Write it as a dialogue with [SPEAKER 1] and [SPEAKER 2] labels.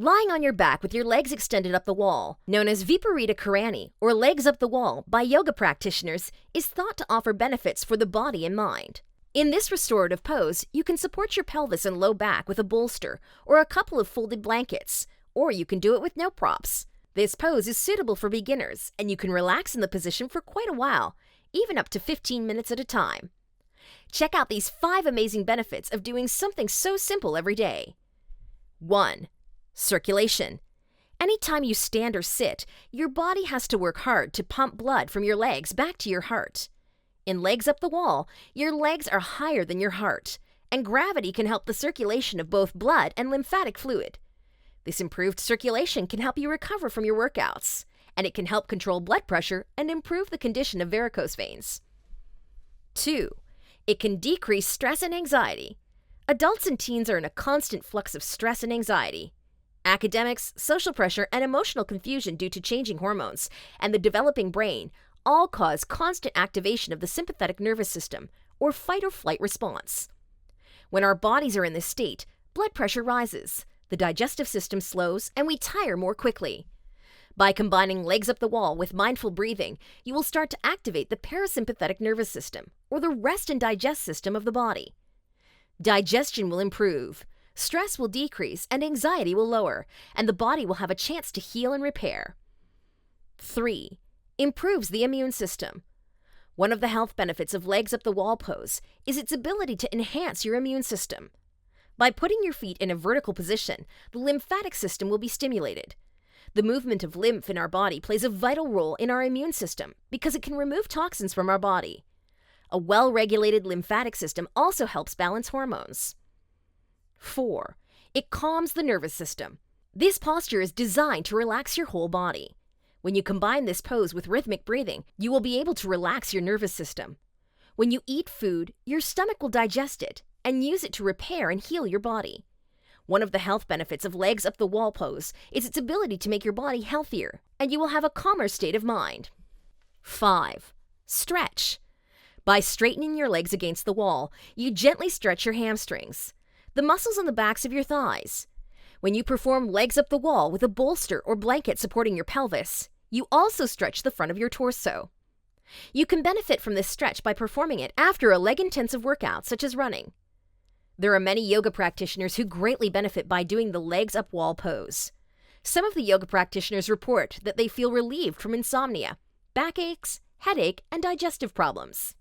[SPEAKER 1] Lying on your back with your legs extended up the wall, known as Viparita Karani, or legs up the wall, by yoga practitioners, is thought to offer benefits for the body and mind. In this restorative pose, you can support your pelvis and low back with a bolster or a couple of folded blankets, or you can do it with no props. This pose is suitable for beginners, and you can relax in the position for quite a while, even up to 15 minutes at a time. Check out these 5 amazing benefits of doing something so simple every day. 1. Circulation. Anytime you stand or sit, your body has to work hard to pump blood from your legs back to your heart. In legs up the wall, your legs are higher than your heart, and gravity can help the circulation of both blood and lymphatic fluid. This improved circulation can help you recover from your workouts, and it can help control blood pressure and improve the condition of varicose-veins. 2. It can decrease stress and anxiety. Adults and teens are in a constant flux of stress and anxiety. Academics, social pressure, and emotional confusion due to changing hormones and the developing brain all cause constant activation of the sympathetic nervous system, or fight-or-flight response. When our bodies are in this state, blood pressure rises, the digestive system slows, and we tire more quickly. By combining legs up the wall with mindful breathing, you will start to activate the parasympathetic nervous system, or the rest and digest system of the body. Digestion will improve. Stress will decrease and anxiety will lower, and the body will have a chance to heal and repair. 3. Improves the immune system. One of the health benefits of legs up the wall pose is its ability to enhance your immune system. By putting your feet in a vertical position, the lymphatic system will be stimulated. The movement of lymph in our body plays a vital role in our immune system because it can remove toxins from our body. A well-regulated lymphatic system also helps balance hormones. 4. It calms the nervous system. This posture is designed to relax your whole body. When you combine this pose with rhythmic breathing, you will be able to relax your nervous system. When you eat food, your stomach will digest it and use it to repair and heal your body. One of the health benefits of legs up the wall pose is its ability to make your body healthier, and you will have a calmer state of mind. 5. Stretch. By straightening your legs against the wall, you gently stretch your hamstrings, the muscles on the backs of your thighs. When you perform legs up the wall with a bolster or blanket supporting your pelvis, you also stretch the front of your torso. You can benefit from this stretch by performing it after a leg-intensive workout such as running. There are many yoga practitioners who greatly benefit by doing the legs up wall pose. Some of the yoga practitioners report that they feel relieved from insomnia, backaches, headache, and digestive problems.